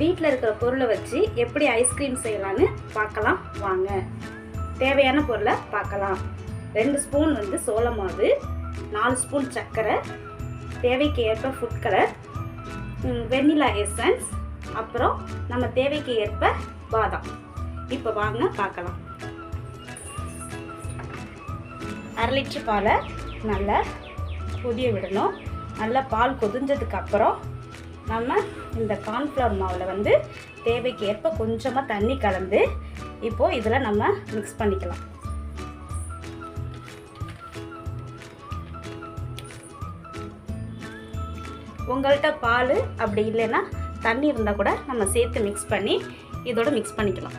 வீட்டில் இருக்கிற பொருளை வச்சு எப்படி ஐஸ்கிரீம் செய்யலான்னு பார்க்கலாம் வாங்க. தேவையான பொருளை பார்க்கலாம். 2 ஸ்பூன் வந்து சோள மாவு, 4 ஸ்பூன் சர்க்கரை, தேவைக்கு ஏற்ப ஃபுட் கலர், வெண்ணிலா எசன்ஸ், அப்புறம் நம்ம தேவைக்கு ஏற்ப பாதாம். இப்போ வாங்க பார்க்கலாம். 1/2 லிட்டர் பாலை நல்லா கொதிய விடணும். நல்லா பால் கொதிஞ்சதுக்கு அப்புறம் நம்ம இந்த கார்ன்ஃப்ளவர் மாவில் வந்து தேவைக்கு ஏற்ப கொஞ்சமாக தண்ணி கலந்து இப்போது இதில் நம்ம மிக்ஸ் பண்ணிக்கலாம். உங்கள்கிட்ட பால் அப்படி இல்லைன்னா தண்ணி இருந்தால் கூட நம்ம சேர்த்து மிக்ஸ் பண்ணி இதோட மிக்ஸ் பண்ணிக்கலாம்.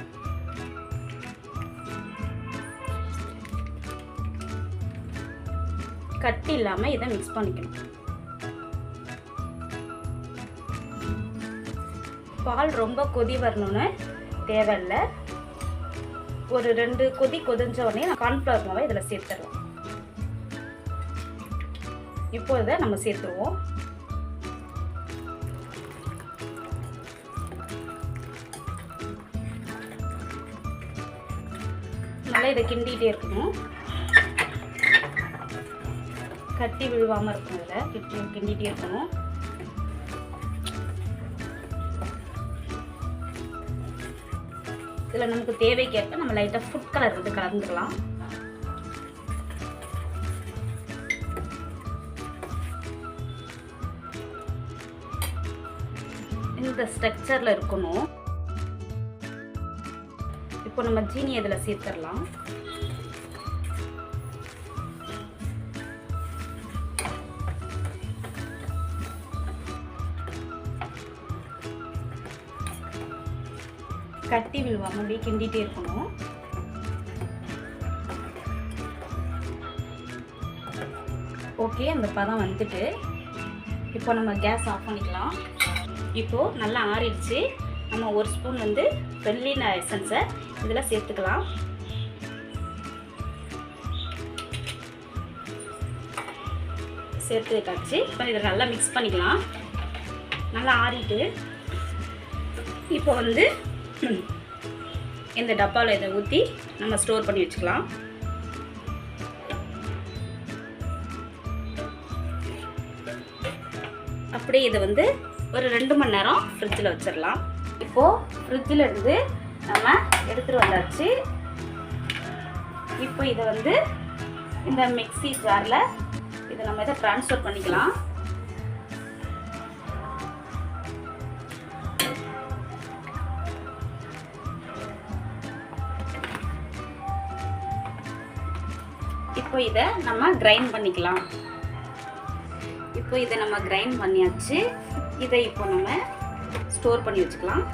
கட்டி இல்லாமல் இதை மிக்ஸ் பண்ணிக்கணும். பால் ரொம்ப கொதி வரணும்னு தேவையில்லை. ஒரு 2 கொதி கொதிஞ்ச உடனே கார்ன்ஃப்ளவர் மாவை இதில் சேர்த்துடலாம். இப்போ இதை நம்ம சேர்த்துருவோம். நல்லா இதை கிண்டிகிட்டே இருக்கணும். கட்டி விழுவாமல் இருக்கும். இதில் கிண்டிகிட்டே இருக்கணும். இதில் நமக்கு தேவைக்கேற்ப நம்ம லைட்டாக ஃபுட் கலர் வந்து கலந்துக்கலாம். இந்த ஸ்ட்ரக்சரில் இருக்கணும். இப்போ நம்ம ஜீனி இதில் சேர்த்துடலாம். கட்டி விழுவாமல் அப்படியே கிண்டிகிட்டே இருக்கணும். ஓகே, அந்த பதம் வந்துட்டு இப்போ நம்ம கேஸ் ஆஃப் பண்ணிக்கலாம். இப்போது நல்லா ஆறிடுச்சு. நம்ம 1 ஸ்பூன் வந்து வெண்ணிலா எசன்ஸை இதில் சேர்த்துக்கலாம். சேர்த்து வச்சாச்சு. இப்போ இதை நல்லா மிக்ஸ் பண்ணிக்கலாம். நல்லா ஆறிட்டு இப்போ வந்து இந்த டப்பாவில் இதை ஊற்றி நம்ம ஸ்டோர் பண்ணி வச்சுக்கலாம். அப்படியே இதை வந்து ஒரு 2 மணி நேரம் ஃப்ரிட்ஜில் வச்சிடலாம். இப்போது ஃப்ரிட்ஜில் இருந்து நம்ம எடுத்துகிட்டு வந்தாச்சு. இப்போ இதை வந்து இந்த மிக்ஸி ஜாரில் இதை நம்ம இதை ட்ரான்ஸ்ஃபர் பண்ணிக்கலாம். இப்போ இதை நம்ம கிரைண்ட் பண்ணிக்கலாம். இப்போ இதை நம்ம கிரைண்ட் பண்ணியாச்சு. இதை இப்போ நம்ம ஸ்டோர் பண்ணி வச்சுக்கலாம்.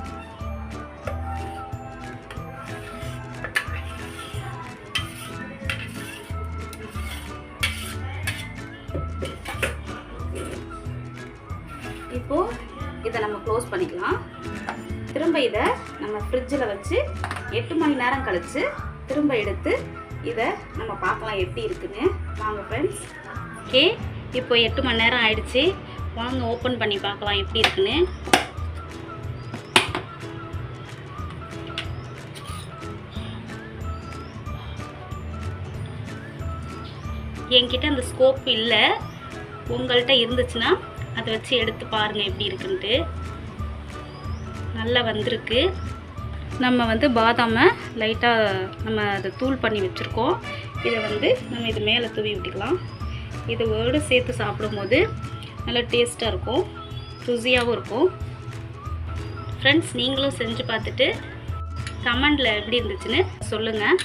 இப்போ இதை நம்ம க்ளோஸ் பண்ணிக்கலாம். திரும்ப இதை நம்ம ஃப்ரிட்ஜில் வச்சு 8 மணி நேரம் கழித்து திரும்ப எடுத்து இதை நம்ம பார்க்கலாம் எப்படி இருக்குன்னு. வாங்க ஃப்ரெண்ட்ஸ். ஓகே, இப்போ 8 மணி நேரம் ஆயிடுச்சு. வாங்க ஓப்பன் பண்ணி பார்க்கலாம் எப்படி இருக்குன்னு. என்கிட்ட அந்த ஸ்கோப் இல்லை. உங்கள்கிட்ட இருந்துச்சுன்னா அதை வச்சு எடுத்து பாருங்கள் எப்படி இருக்குன்ட்டு. நல்லா வந்திருக்கு. நம்ம வந்து பாதாமை லைட்டாக நம்ம அதை தூள் பண்ணி வச்சுருக்கோம். இதை வந்து நம்ம இது மேலே தூவி விட்டுக்கலாம். இதோடு சேர்த்து சாப்பிடும்போது நல்லா டேஸ்ட்டாக இருக்கும், ருசியாகவும் இருக்கும். ஃப்ரெண்ட்ஸ், நீங்களும் செஞ்சு பார்த்துட்டு கமெண்டில் எப்படி இருந்துச்சுன்னு சொல்லுங்கள்.